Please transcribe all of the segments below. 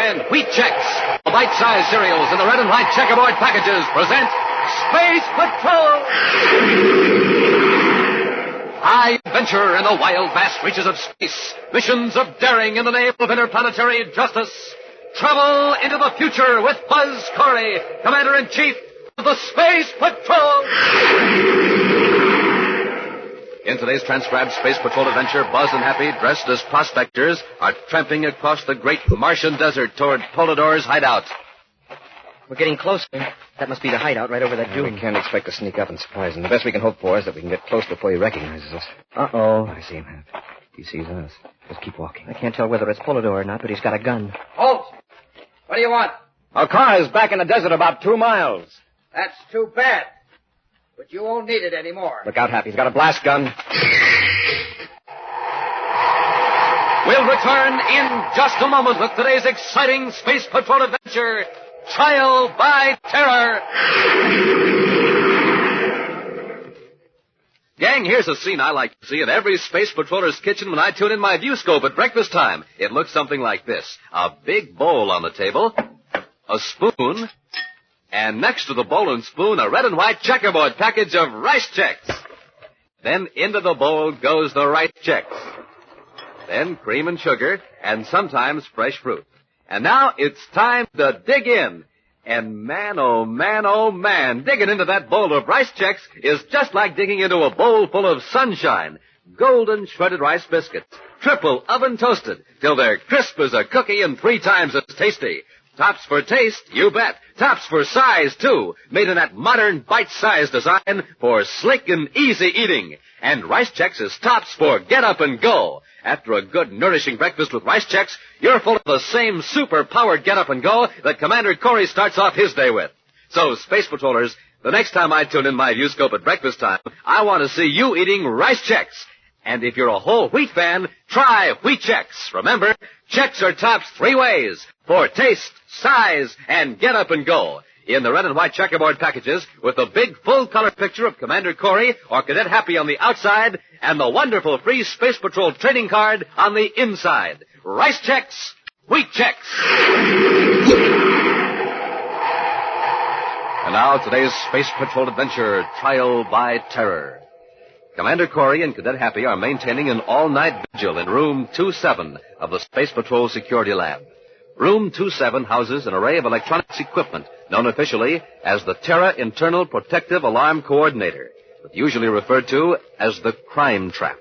and Wheat Checks, the bite-sized cereals in the red and white checkerboard packages, present Space Patrol! High adventure in the wild, vast reaches of space. Missions of daring in the name of interplanetary justice. Travel into the future with Buzz Corry, Commander-in-Chief of the Space Patrol! In today's transcribed Space Patrol adventure, Buzz and Happy, dressed as prospectors, are tramping across the great Martian desert toward Polydor's hideout. We're getting closer. That must be the hideout right over that dune. We can't expect to sneak up and surprise him. The best we can hope for is that we can get close before he recognizes us. Uh-oh. I see him, Hap. He sees us. Just keep walking. I can't tell whether it's Polydor or not, but he's got a gun. Halt! What do you want? Our car is back in the desert about 2 miles. That's too bad. But you won't need it anymore. Look out, Hap. He's got a blast gun. We'll return in just a moment with today's exciting Space Patrol adventure, Trial by Terror. Gang, here's a scene I like to see in every Space Patroller's kitchen when I tune in my viewscope at breakfast time. It looks something like this. A big bowl on the table, a spoon, and next to the bowl and spoon, a red and white checkerboard package of rice checks. Then into the bowl goes the rice checks. Then cream and sugar, and sometimes fresh fruit. And now it's time to dig in. And man, oh man, digging into that bowl of rice checks is just like digging into a bowl full of sunshine. Golden shredded rice biscuits, triple oven toasted, till they're crisp as a cookie and 3 times as tasty. Tops for taste, you bet. Tops for size, too. Made in that modern bite-sized design for slick and easy eating. And Rice Chex is tops for get up and go. After a good, nourishing breakfast with Rice Chex, you're full of the same super-powered get up and go that Commander Corry starts off his day with. So, Space Patrollers, the next time I tune in my viewscope at breakfast time, I want to see you eating Rice Chex. And if you're a whole wheat fan, try Wheat Chex. Remember, Chex are tops 3 ways, for taste, size, and get up and go. In the red and white checkerboard packages, with the big full-color picture of Commander Corry or Cadet Happy on the outside, and the wonderful free Space Patrol trading card on the inside. Rice Chex, Wheat Chex. And now, today's Space Patrol adventure, Trial by Terror. Commander Corry and Cadet Happy are maintaining an all-night vigil in Room 27 of the Space Patrol Security Lab. Room 27 houses an array of electronics equipment known officially as the Terra Internal Protective Alarm Coordinator, but usually referred to as the Crime Trap.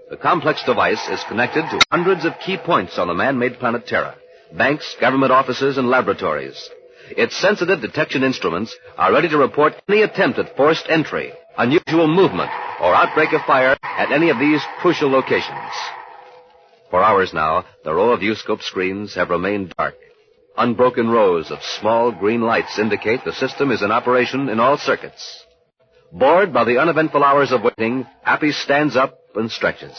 The complex device is connected to hundreds of key points on the man-made planet Terra, banks, government offices, and laboratories. Its sensitive detection instruments are ready to report any attempt at forced entry, unusual movement, or outbreak of fire at any of these crucial locations. For hours now, the row of viewscope screens have remained dark. Unbroken rows of small green lights indicate the system is in operation in all circuits. Bored by the uneventful hours of waiting, Happy stands up and stretches.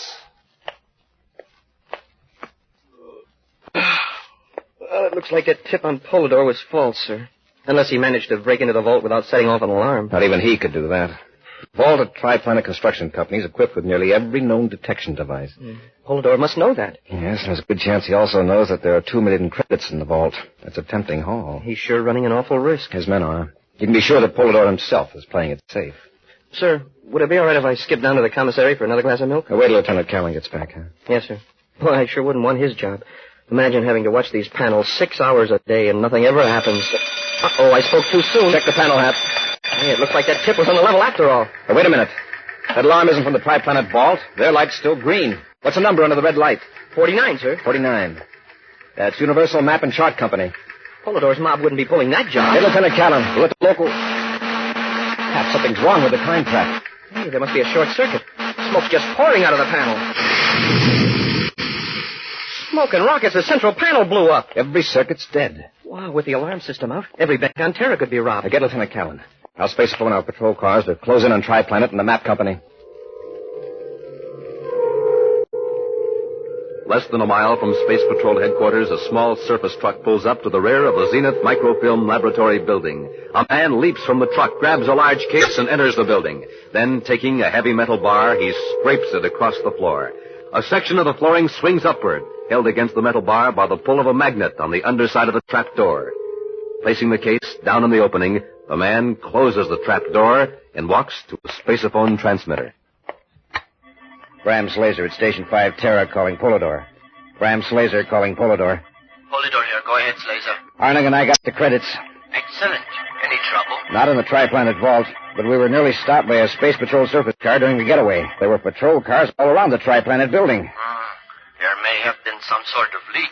Well, it looks like that tip on Polydor was false, sir. Unless he managed to break into the vault without setting off an alarm. Not even he could do that. Vault at Triplanet Construction Company is equipped with nearly every known detection device. Polydor must know that. Yes, and there's a good chance he also knows that there are 2 million credits in the vault. That's a tempting haul. He's sure running an awful risk. His men are. You can be sure that Polydor himself is playing it safe. Sir, would it be all right if I skip down to the commissary for another glass of milk? Wait till Lieutenant Callan gets back, huh? Yes, sir. Well, I sure wouldn't want his job. Imagine having to watch these panels 6 hours a day and nothing ever happens. Uh-oh, I spoke too soon. Check the panel, Hap. Hey, it looks like that tip was on the level after all. Hey, wait a minute. That alarm isn't from the Triplanet vault. Their light's still green. What's the number under the red light? 49, sir. 49. That's Universal Map and Chart Company. Polydor's mob wouldn't be pulling that job. Hey, Lieutenant Callan, we're at the local... Hap, something's wrong with the time trap. Hey, there must be a short circuit. Smoke's just pouring out of the panel. Smoke and rockets, the central panel blew up. Every circuit's dead. Wow, with the alarm system out, every bank on Terra could be robbed. Now get Lieutenant Callan. I'll space phone our patrol cars to close in on Triplanet and the map company. Less than a mile from Space Patrol headquarters, a small surface truck pulls up to the rear of the Zenith Microfilm Laboratory building. A man leaps from the truck, grabs a large case, and enters the building. Then, taking a heavy metal bar, he scrapes it across the floor. A section of the flooring swings upward. held against the metal bar by the pull of a magnet on the underside of the trap door. Placing the case down in the opening, the man closes the trap door and walks to a spaceophone transmitter. Bram's laser at Station 5 Terra calling Polydor. Bram's laser calling Polydor. Polydor here. Go ahead, Slazer. Arning and I got the credits. Excellent. Any trouble? Not in the Triplanet vault, but we were nearly stopped by a Space Patrol surface car during the getaway. There were patrol cars all around the Triplanet building. There may have been some sort of leak.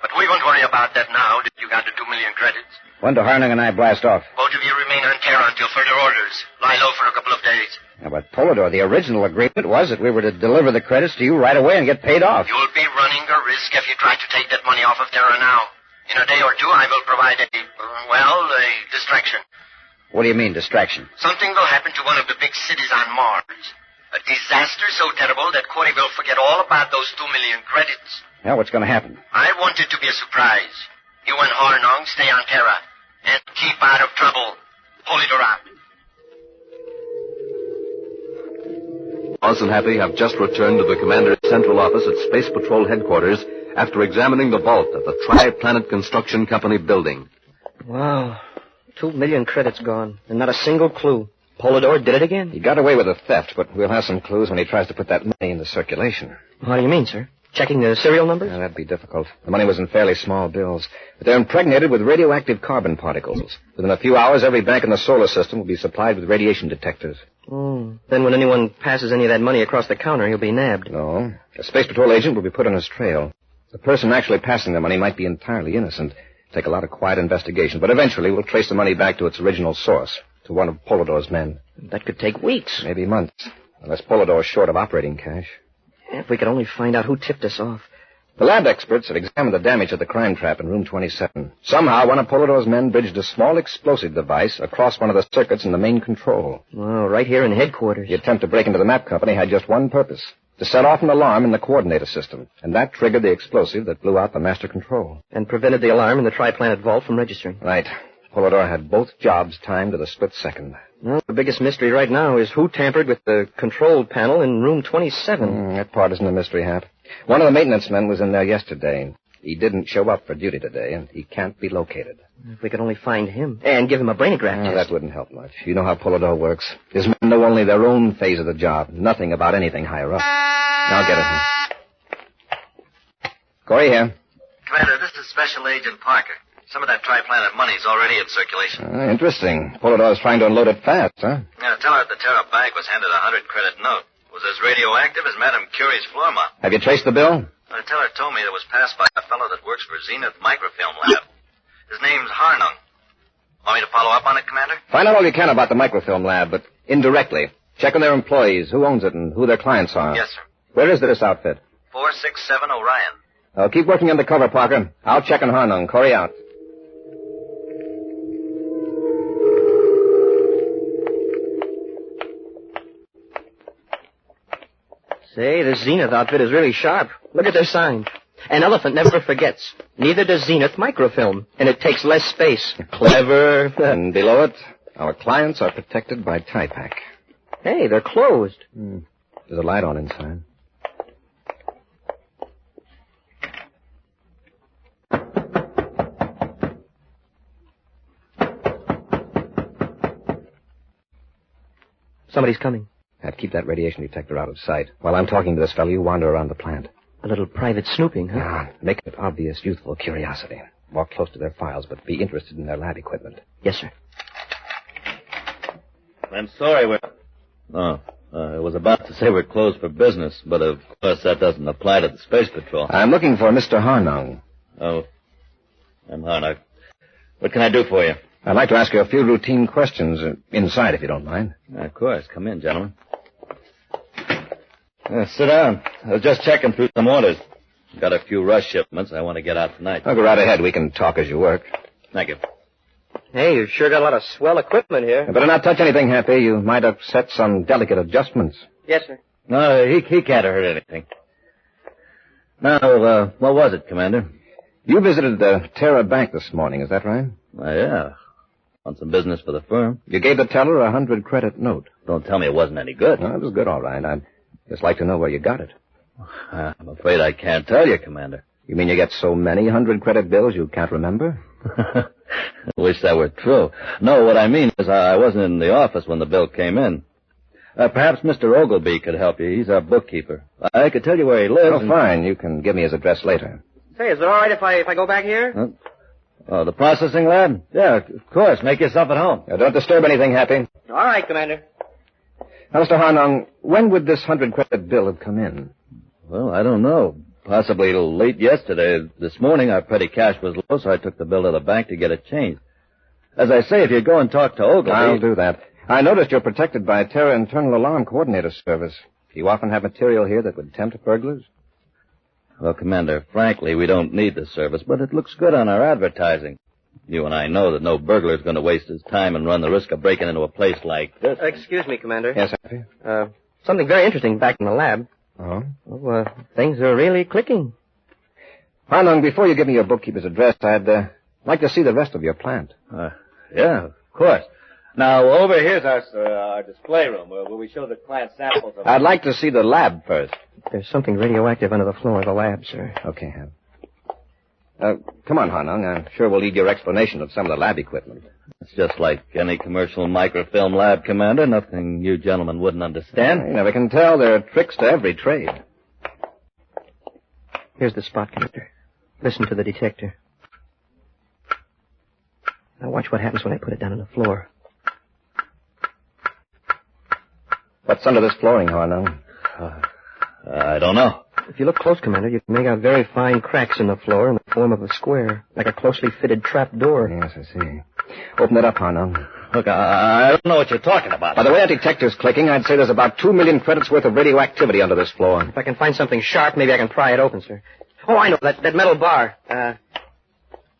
But we won't worry about that now that you got the 2 million credits. When do Harning and I blast off? Both of you remain on Terra until further orders. Lie low for a couple of days. Yeah, but Polydor, the original agreement was that we were to deliver the credits to you right away and get paid off. You'll be running a risk if you try to take that money off of Terra now. In a day or two, I will provide a distraction. What do you mean, distraction? Something will happen to one of the big cities on Mars. A disaster so terrible that Corry will forget all about those 2 million credits. Yeah, what's going to happen? I want it to be a surprise. You and Harnong stay on Terra and keep out of trouble. Polydor out. Buzz and Happy have just returned to the commander's central office at Space Patrol headquarters after examining the vault at the Tri-Planet Construction Company building. Wow. 2 million credits gone, and not a single clue. Polydor did it again? He got away with the theft, but we'll have some clues when he tries to put that money into circulation. What do you mean, sir? Checking the serial numbers? Yeah, that'd be difficult. The money was in fairly small bills, but they're impregnated with radioactive carbon particles. Within a few hours, every bank in the solar system will be supplied with radiation detectors. Then when anyone passes any of that money across the counter, he'll be nabbed. No. A Space Patrol agent will be put on his trail. The person actually passing the money might be entirely innocent. Take a lot of quiet investigation, but eventually we'll trace the money back to its original source, to one of Polydor's men. That could take weeks. Maybe months, unless Polydor's short of operating cash. If we could only find out who tipped us off. The lab experts have examined the damage at the crime trap in room 27. Somehow, one of Polydor's men bridged a small explosive device across one of the circuits in the main control. Oh, right here in headquarters. The attempt to break into the map company had just one purpose: to set off an alarm in the coordinator system. And that triggered the explosive that blew out the master control. And prevented the alarm in the Tri-Planet vault from registering. Right. Polydor had both jobs timed to the split second. Well, the biggest mystery right now is who tampered with the control panel in room 27. That part isn't a mystery, Hap. One of the maintenance men was in there yesterday. He didn't show up for duty today, and he can't be located. If we could only find him and give him a brainograph test. That wouldn't help much. You know how Polydor works. His men know only their own phase of the job, nothing about anything higher up. Now get it. Corry here. Commander, this is Special Agent Parker. Some of that Tri-Planet money's already in circulation. Interesting. Polydor's trying to unload it fast, huh? Yeah, tell her at the Terra Bank was handed a 100-credit note. It was as radioactive as Madame Curie's floor mop. Have you traced the bill? The teller told me it was passed by a fellow that works for Zenith Microfilm Lab. His name's Harnung. Want me to follow up on it, Commander? Find out all you can about the microfilm lab, but indirectly. Check on their employees, who owns it, and who their clients are. Yes, sir. Where is this outfit? 467 Orion. Keep working undercover, Parker. I'll check on Harnung. Corry out. Say, this Zenith outfit is really sharp. Look at their sign. An elephant never forgets. Neither does Zenith Microfilm, and it takes less space. Clever. And below it, our clients are protected by Tie-Pack. Hey, they're closed. There's a light on inside. Somebody's coming. Keep that radiation detector out of sight. While I'm talking to this fellow, you wander around the plant. A little private snooping, huh? Make it obvious youthful curiosity. Walk close to their files, but be interested in their lab equipment. Yes, sir. I'm sorry I was about to say we're closed for business, but of course that doesn't apply to the Space Patrol. I'm looking for Mr. Harnung. Oh, I'm Harnung. What can I do for you? I'd like to ask you a few routine questions inside, if you don't mind. Of course. Come in, gentlemen. Sit down. I was just checking through some orders. Got a few rush shipments I want to get out tonight. I'll go right ahead. We can talk as you work. Thank you. Hey, you've sure got a lot of swell equipment here. You better not touch anything, Happy. You might upset some delicate adjustments. Yes, sir. No, he can't hurt anything. Now, what was it, Commander? You visited the Terra Bank this morning, is that right? Yeah. On some business for the firm. You gave the teller a 100-credit note. Don't tell me it wasn't any good. No, it was good, all right. I'd just like to know where you got it. I'm afraid I can't tell you, Commander. You mean you get so many 100-credit bills you can't remember? I wish that were true. No, what I mean is I wasn't in the office when the bill came in. Perhaps Mr. Ogilvy could help you. He's our bookkeeper. I could tell you where he lives. Oh, fine. You can give me his address later. Say, is it all right if I go back here? Huh? Oh, the processing lab? Yeah, of course. Make yourself at home. Now, don't disturb anything, Happy. All right, Commander. Now, Mr. Harnung, when would this 100-credit bill have come in? Well, I don't know. Possibly late yesterday. This morning our petty cash was low, so I took the bill to the bank to get it changed. As I say, if you go and talk to Ogilvy... I'll do that. I noticed you're protected by Terra Internal Alarm Coordinator Service. Do you often have material here that would tempt burglars? Well, Commander, frankly, we don't need the service, but it looks good on our advertising. You and I know that no burglar's going to waste his time and run the risk of breaking into a place like this. Excuse me, Commander. Yes, Happy? Something very interesting back in the lab. Oh? Well, things are really clicking. Harnung, before you give me your bookkeeper's address, I'd like to see the rest of your plant. Yeah, of course. Now, over here's our display room where we show the client samples of... I'd like to see the lab first. There's something radioactive under the floor of the lab, sir. Okay, Hap. Come on, Harnung. I'm sure we'll need your explanation of some of the lab equipment. It's just like any commercial microfilm lab, Commander. Nothing you gentlemen wouldn't understand. You never can tell. There are tricks to every trade. Here's the spot, Commander. Listen to the detector. Now watch what happens when I put it down on the floor. What's under this flooring, Harnung? I don't know. If you look close, Commander, you can make out very fine cracks in the floor in the form of a square, like a closely fitted trap door. Yes, I see. Open it up, Harnung. Look, I don't know what you're talking about. By the way that detector's clicking, I'd say there's about 2 million credits worth of radioactivity under this floor. If I can find something sharp, maybe I can pry it open, sir. Oh, I know, that metal bar. Hey,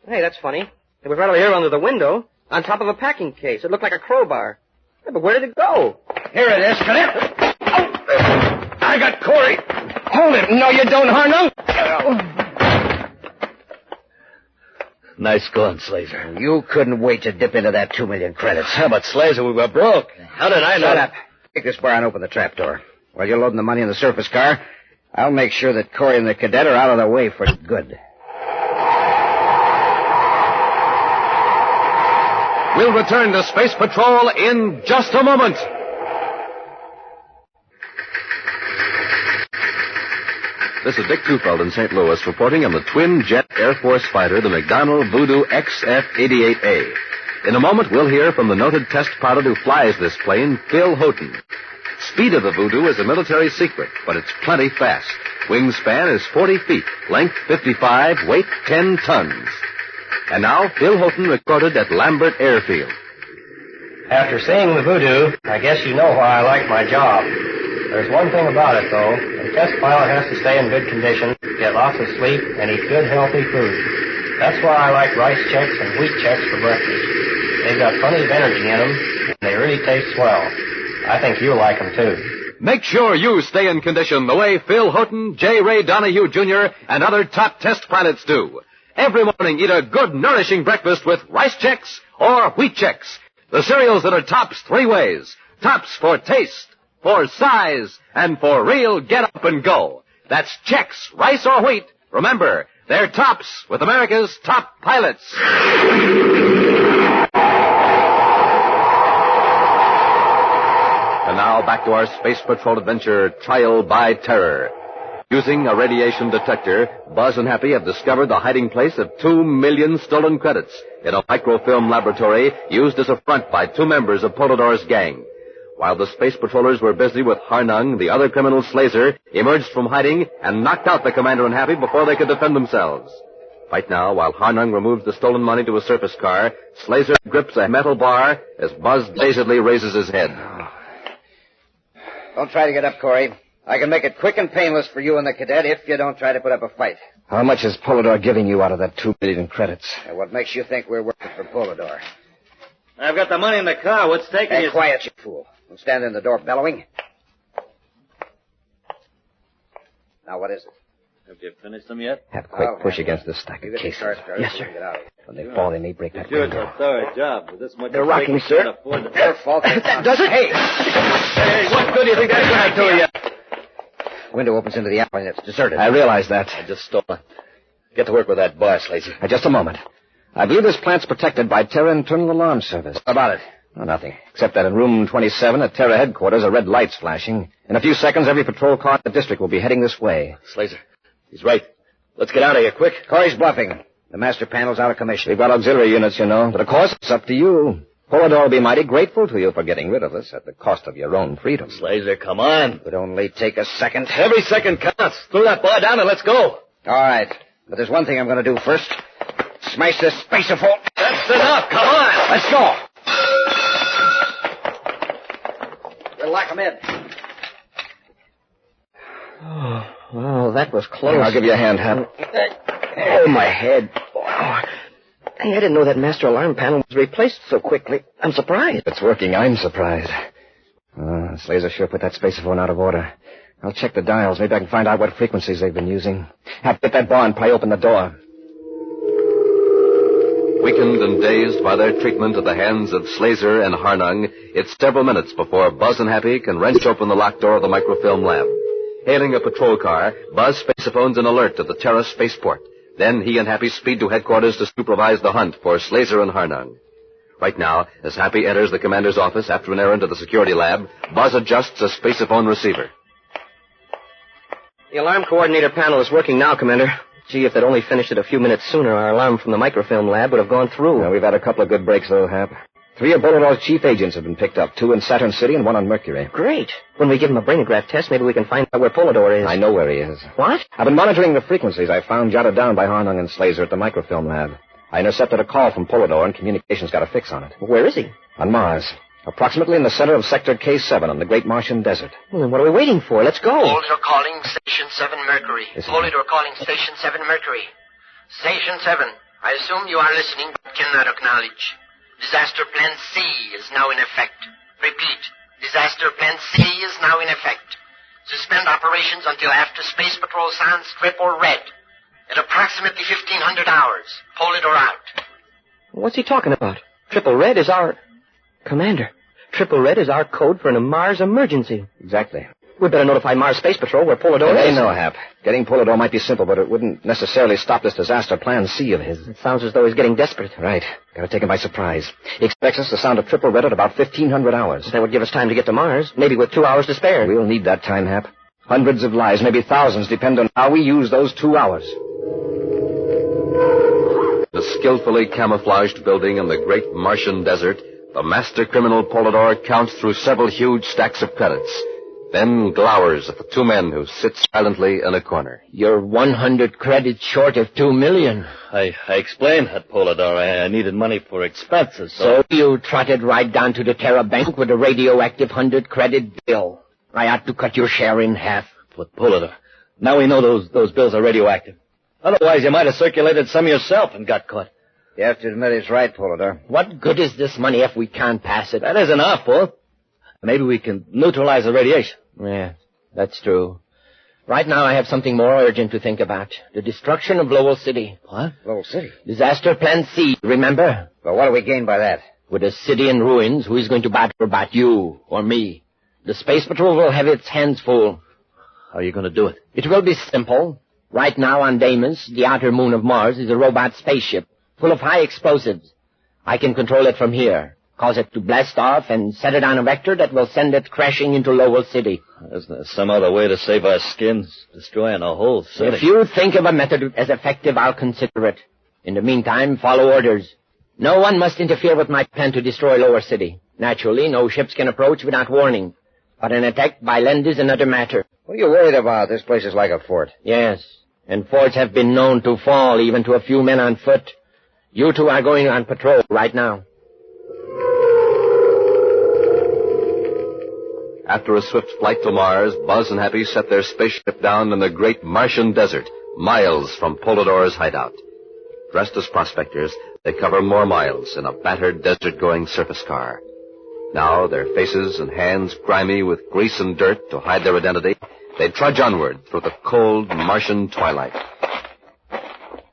that's funny. It was right over here under the window, on top of a packing case. It looked like a crowbar. Yeah, but where did it go? Here it is, Cadet. Oh, I got Corry. Hold it. No, you don't, Harnung. Nice going, Slazer. You couldn't wait to dip into that 2 million credits. Yeah, but Slazer, we were broke. How did I know? Shut up. Take this bar and open the trapdoor. While you're loading the money in the surface car, I'll make sure that Corry and the cadet are out of the way for good. We'll return to Space Patrol in just a moment. This is Dick Tufeld in St. Louis reporting on the twin-jet Air Force fighter, the McDonnell Voodoo XF-88A. In a moment, we'll hear from the noted test pilot who flies this plane, Phil Houghton. Speed of the Voodoo is a military secret, but it's plenty fast. Wingspan is 40 feet, length 55, weight 10 tons. And now, Phil Houghton recorded at Lambert Airfield. After seeing the Voodoo, I guess you know why I like my job. There's one thing about it, though. The test pilot has to stay in good condition, get lots of sleep, and eat good, healthy food. That's why I like rice checks and wheat checks for breakfast. They've got plenty of energy in them, and they really taste swell. I think you'll like them, too. Make sure you stay in condition the way Phil Houghton, J. Ray Donahue, Jr., and other top test pilots do. Every morning, eat a good, nourishing breakfast with rice checks or wheat checks. The cereals that are tops 3 ways. Tops for taste, for size, and for real get up and go. That's Chex, rice or wheat. Remember, they're tops with America's top pilots. And now back to our Space Patrol adventure, Trial by Terror. Using a radiation detector, Buzz and Happy have discovered the hiding place of 2 million stolen credits in a microfilm laboratory used as a front by 2 members of Polidor's gang. While the Space Patrollers were busy with Harnung, the other criminal Slazer emerged from hiding and knocked out the Commander and Happy before they could defend themselves. Right now, while Harnung removes the stolen money to a surface car, Slazer grips a metal bar as Buzz dazedly raises his head. Don't try to get up, Corry. I can make it quick and painless for you and the cadet if you don't try to put up a fight. How much is Polidor giving you out of that 2 million credits? What makes you think we're working for Polidor? I've got the money in the car. What's taking you? Hey, quiet, you fool. Don't stand in the door bellowing. Now, what is it? Have you finished them yet? Have a quick push against this stack of cases. Yes, sir. When they fall, they may break that Sure, it's window. a thorough job. With this much They're rocking, sir. Their fault. Does it? Hey! Hey, what good do you think that's going to do you? Window opens into the alley and it's deserted. I realize that. I just stole it. Get to work with that bar, Slazy. Just a moment. I believe this plant's protected by Terra Internal Alarm Service. What about it? Oh, nothing. Except that in room 27 at Terra headquarters, a red light's flashing. In a few seconds, every patrol car in the district will be heading this way. Slazer, he's right. Let's get out of here, quick. Corey's bluffing. The master panel's out of commission. We've got auxiliary units, you know. But of course, it's up to you. Polidor will be mighty grateful to you for getting rid of us at the cost of your own freedom. Slazer, come on. It would only take a second. Every second counts. Throw that bar down and let's go. All right. But there's one thing I'm going to do first. Smash this spacer vault. That's enough. Come on. Let's go. We'll lock him in. Oh, well, that was close. Here, I'll give you a hand, Hap. Oh, my head. Oh. Hey, I didn't know that master alarm panel was replaced so quickly. I'm surprised. If it's working, I'm surprised. Slazer sure put that spacer phone out of order. I'll check the dials. Maybe I can find out what frequencies they've been using. Hap, get that bar and pry open the door. Weakened and dazed by their treatment at the hands of Slazer and Harnung, it's several minutes before Buzz and Happy can wrench open the locked door of the microfilm lab. Hailing a patrol car, Buzz spacephones an alert to the Terra spaceport. Then he and Happy speed to headquarters to supervise the hunt for Slazer and Harnung. Right now, as Happy enters the commander's office after an errand to the security lab, Buzz adjusts a spacephone receiver. The alarm coordinator panel is working now, Commander. Gee, if they'd only finished it a few minutes sooner, our alarm from the microfilm lab would have gone through. Well, we've had a couple of good breaks, though, Hap. 3 of Polidor's chief agents have been picked up, 2 in Saturn City and 1 on Mercury. Great. When we give him a brainograph test, maybe we can find out where Polidor is. I know where he is. What? I've been monitoring the frequencies I found jotted down by Harnung and Slazer at the microfilm lab. I intercepted a call from Polidor, and communications got a fix on it. Where is he? On Mars. Approximately in the center of Sector K7 on the Great Martian Desert. Well, then what are we waiting for? Let's go. Polidor calling Station 7 Mercury. Polidor calling Station 7 Mercury. Station 7, I assume you are listening but cannot acknowledge. Disaster Plan C is now in effect. Repeat, Disaster Plan C is now in effect. Suspend operations until after Space Patrol sounds triple red. At approximately 1500 hours. Polidor out. What's he talking about? Triple red is our... Commander, triple red is our code for a Mars emergency. Exactly. We'd better notify Mars Space Patrol where Polidor is. They know, Hap. Getting Polidor might be simple, but it wouldn't necessarily stop this disaster plan C of his. It sounds as though he's getting desperate. Right. Gotta take him by surprise. He expects us to sound a triple red at about 1500 hours. That would give us time to get to Mars, maybe with 2 hours to spare. We'll need that time, Hap. Hundreds of lives, maybe thousands, depend on how we use those 2 hours. The skillfully camouflaged building in the great Martian desert, the master criminal Polidor counts through several huge stacks of credits. Then glowers at the 2 men who sit silently in a corner. You're 100 credits short of 2 million. I explained that, Polidor. I needed money for expenses, So you trotted right down to the Terra Bank with a radioactive 100-credit bill. I ought to cut your share in half. But, Polidor, now we know those bills are radioactive. Otherwise, you might have circulated some yourself and got caught. You have to admit it's right, Polidor. What good is this money if we can't pass it? That isn't enough, Paul. Maybe we can neutralize the radiation. Yeah, that's true. Right now I have something more urgent to think about. The destruction of Lowell City. What? Lowell City? Disaster Plan C, remember? Well, what do we gain by that? With a city in ruins, who is going to bother about you or me? The Space Patrol will have its hands full. How are you going to do it? It will be simple. Right now on Deimos, the outer moon of Mars, is a robot spaceship full of high explosives. I can control it from here. Cause it to blast off and set it on a vector that will send it crashing into Lowell City. Isn't there some other way to save our skins? Destroying a whole city. If you think of a method as effective, I'll consider it. In the meantime, follow orders. No one must interfere with my plan to destroy Lower City. Naturally, no ships can approach without warning. But an attack by land is another matter. What are you worried about? This place is like a fort. Yes, and forts have been known to fall even to a few men on foot. You two are going on patrol right now. After a swift flight to Mars, Buzz and Happy set their spaceship down in the great Martian desert, miles from Polidor's hideout. Dressed as prospectors, they cover more miles in a battered desert-going surface car. Now, their faces and hands grimy with grease and dirt to hide their identity, they trudge onward through the cold Martian twilight.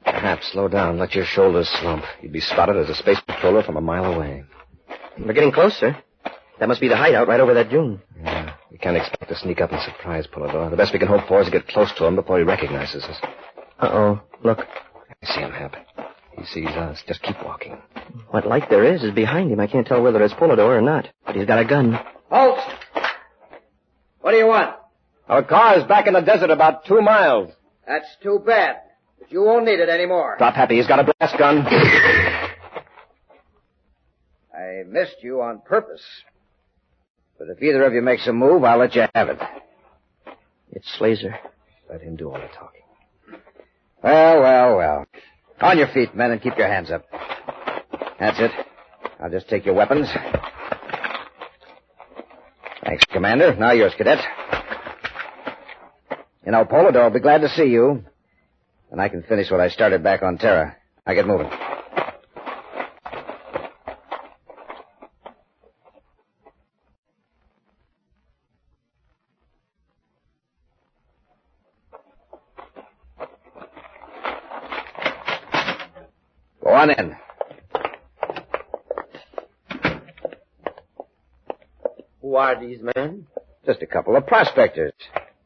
Perhaps slow down. Let your shoulders slump. You'd be spotted as a space patroller from a mile away. We're getting closer. That must be the hideout right over that dune. Yeah, we can't expect to sneak up and surprise Polidor. The best we can hope for is to get close to him before he recognizes us. Uh-oh. Look. I see him, Hap. He sees us. Just keep walking. What light there is behind him. I can't tell whether it's Polidor or not. But he's got a gun. Halt! What do you want? Our car is back in the desert about 2 miles. That's too bad. But you won't need it anymore. Drop, Happy. He's got a blast gun. I missed you on purpose. But if either of you makes a move, I'll let you have it. It's Slazer. Let him do all the talking. Well. On your feet, men, and keep your hands up. That's it. I'll just take your weapons. Thanks, Commander. Now yours, Cadet. You know, Polidor will be glad to see you. And I can finish what I started back on Terra. I get moving. Go on in. Who are these men? Just a couple of prospectors.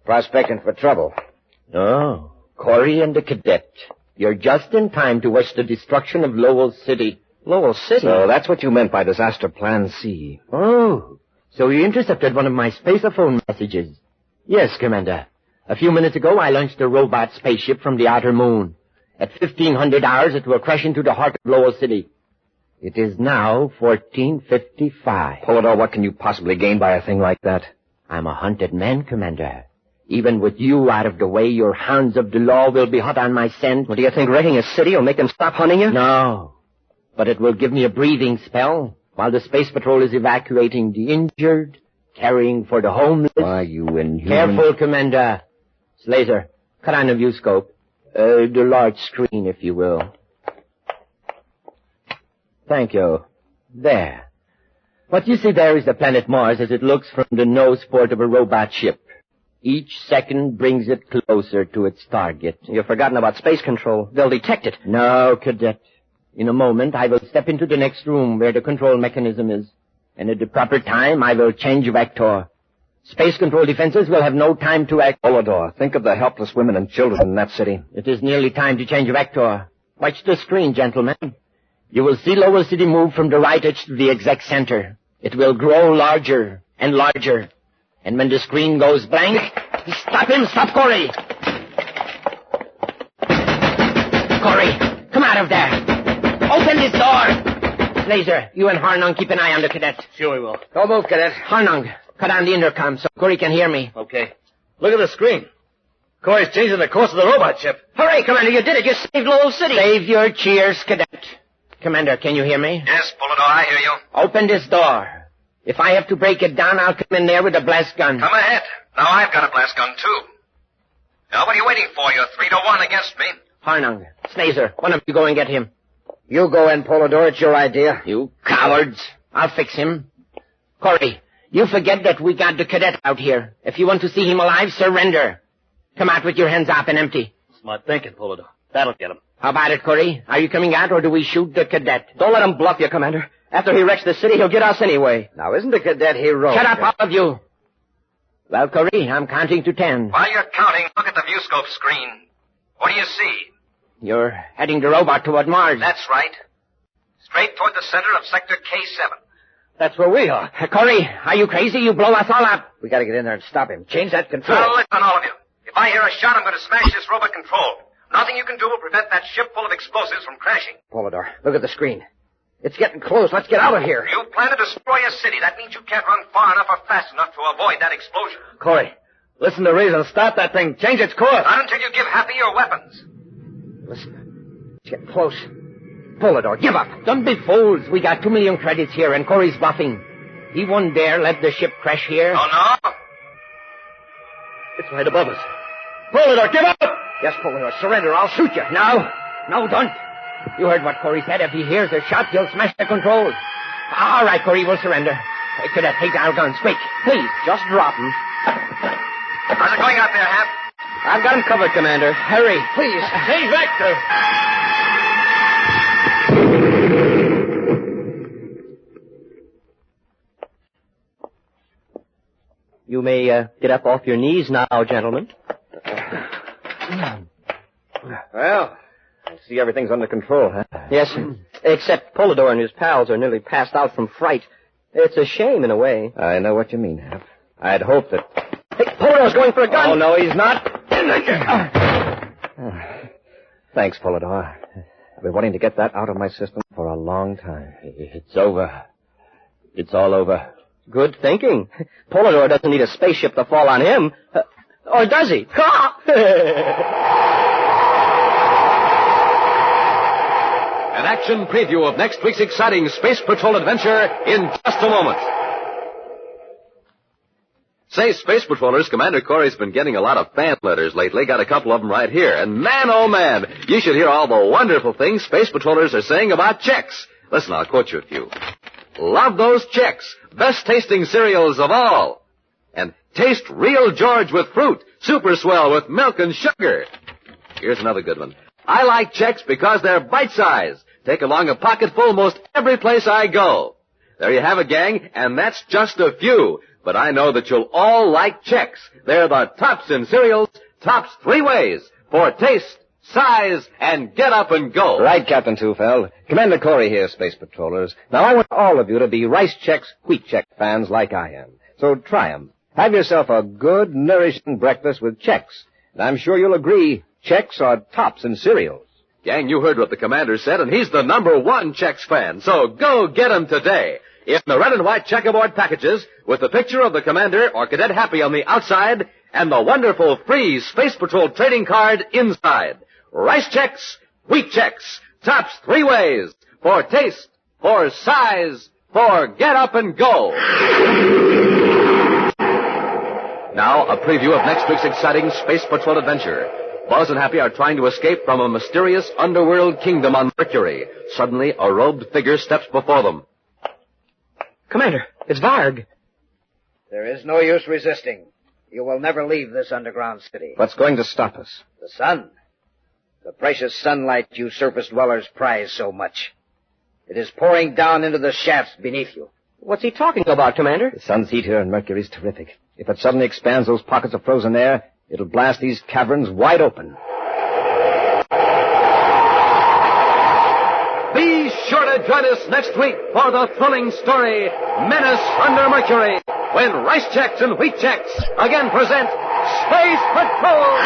Prospecting for trouble. Oh, Corry and the Cadet. You're just in time to watch the destruction of Lowell City. Lowell City? So that's what you meant by disaster plan C. Oh, so you intercepted one of my spaceophone messages. Yes, Commander. A few minutes ago, I launched a robot spaceship from the outer moon. At 1500 hours, it will crash into the heart of Lowell City. It is now 14:55. Polidor, what can you possibly gain by a thing like that? I'm a hunted man, Commander. Even with you out of the way, your hounds of the law will be hot on my scent. Well, do you think wrecking a city will make them stop hunting you? No. But it will give me a breathing spell while the Space Patrol is evacuating the injured, caring for the homeless. Why, you inhuman... Careful, Commander. Slazer, cut on the viewscope. The large screen, if you will. Thank you. There. What you see there is the planet Mars as it looks from the nose port of a robot ship. Each second brings it closer to its target. You've forgotten about space control. They'll detect it. No, Cadet. In a moment, I will step into the next room where the control mechanism is. And at the proper time, I will change vector. Space control defenses will have no time to act. Polidor, think of the helpless women and children in that city. It is nearly time to change vector. Watch the screen, gentlemen. You will see Lowell City move from the right edge to the exact center. It will grow larger and larger. And when the screen goes blank, stop him! Stop Corry! Corry, come out of there! Open this door! Laser, you and Harnung keep an eye on the Cadet. Sure we will. Don't move, Cadet. Harnung, cut on the intercom so Corry can hear me. Okay. Look at the screen. Corey's changing the course of the robot ship. Hooray, Commander, you did it. You saved Lowell City. Save your cheers, Cadet. Commander, can you hear me? Yes, Polidor, I hear you. Open this door. If I have to break it down, I'll come in there with a blast gun. Come ahead. Now I've got a blast gun, too. Now, what are you waiting for? You're 3-1 against me. Harnung, Snazer, one of you go and get him. You go in, Polidor. It's your idea. You cowards. I'll fix him. Corry, you forget that we got the Cadet out here. If you want to see him alive, surrender. Come out with your hands up and empty. Smart thinking, Polidor. That'll get him. How about it, Corry? Are you coming out, or do we shoot the Cadet? Don't let him bluff you, Commander. After he wrecks the city, he'll get us anyway. Now, isn't the Cadet heroic? Shut up, all of you. Well, Corry, I'm counting to 10. While you're counting, look at the viewscope screen. What do you see? You're heading the robot toward Mars. That's right. Straight toward the center of Sector K7. That's where we are. Corry, are you crazy? You blow us all up. We gotta get in there and stop him. Change that control. Now, listen, all of you. If I hear a shot, I'm going to smash this robot control. Nothing you can do will prevent that ship full of explosives from crashing. Polidor, look at the screen. It's getting close. Let's get out of here. You plan to destroy a city. That means you can't run far enough or fast enough to avoid that explosion. Corey, listen to reason. Stop that thing. Change its course. Not until you give Happy your weapons. Listen. It's getting close. Polidor, give up. Don't be fools. We got 2 million credits here, and Corey's bluffing. He won't dare let the ship crash here. Oh, no? It's right above us. Polidor, give up! Yes, Polidor, surrender. I'll shoot you. No, don't. You heard what Corey said. If he hears a shot, he'll smash the controls. All right, Corey, we'll surrender. Hey, Cadet, take our guns, quick. Please, just drop them. How's it going out there, Hap? I've got him covered, Commander. Hurry. Please. Change vector. You may get up off your knees now, gentlemen. Well, I see everything's under control, huh? Yes, sir. Except Polidor and his pals are nearly passed out from fright. It's a shame in a way. I know what you mean, Hap. I'd hoped that... Hey, Polidor's going for a gun! Oh, no, he's not. Thanks, Polidor. I've been wanting to get that out of my system for a long time. It's over. It's all over. Good thinking. Polidor doesn't need a spaceship to fall on him. Or does he? An action preview of next week's exciting Space Patrol adventure in just a moment. Say, Space Patrollers, Commander Corry's been getting a lot of fan letters lately. Got a couple of them right here. And man, oh man, you should hear all the wonderful things Space Patrollers are saying about Chex. Listen, I'll quote you a few. Love those Chex. Best tasting cereals of all. And taste real George with fruit. Super swell with milk and sugar. Here's another good one. I like Chex because they're bite-sized. Take along a pocketful most every place I go. There you have it, gang, and that's just a few. But I know that you'll all like Chex. They're the tops in cereals, tops 3 ways. For taste, size, and get up and go. Right, Captain Tufeld. Commander Corry here, Space Patrollers. Now, I want all of you to be Rice Chex, Wheat Chex fans like I am. So try 'em. Have yourself a good, nourishing breakfast with Chex. And I'm sure you'll agree, Chex are tops in cereals. Gang, you heard what the commander said, and he's the #1 Chex fan. So go get 'em today. In the red and white checkerboard packages with the picture of the commander or Cadet Happy on the outside and the wonderful free Space Patrol trading card inside. Rice Chex, Wheat Chex, tops 3 ways. For taste, for size, for get up and go. Now, a preview of next week's exciting Space Patrol adventure. Buzz and Happy are trying to escape from a mysterious underworld kingdom on Mercury. Suddenly, a robed figure steps before them. Commander, it's Varg. There is no use resisting. You will never leave this underground city. What's going to stop us? The sun. The precious sunlight you surface dwellers prize so much. It is pouring down into the shafts beneath you. What's he talking about, Commander? The sun's heat here on Mercury is terrific. If it suddenly expands those pockets of frozen air, it'll blast these caverns wide open. Be sure to join us next week for the thrilling story, Menace Under Mercury, when Rice Chex and Wheat Chex again present Space Patrol!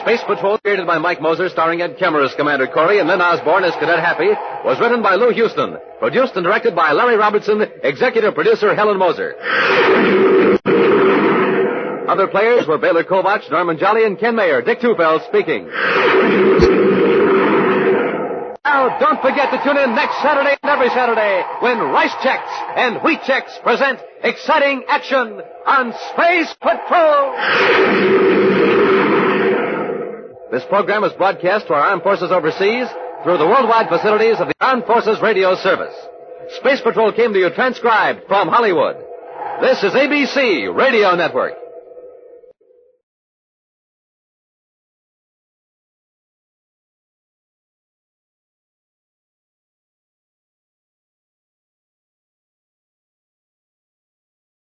Space Patrol, created by Mike Moser, starring Ed Kemmer as Commander Corry and Lynn Osborn as Cadet Happy, was written by Lou Houston, produced and directed by Larry Robertson, executive producer Helen Moser. Other players were Baylor Kovach, Norman Jolly, and Ken Mayer. Dick Tufeld speaking. Now, don't forget to tune in next Saturday and every Saturday when Rice Chex and Wheat Chex present exciting action on Space Patrol. This program is broadcast to our armed forces overseas through the worldwide facilities of the Armed Forces Radio Service. Space Patrol came to you transcribed from Hollywood. This is ABC Radio Network.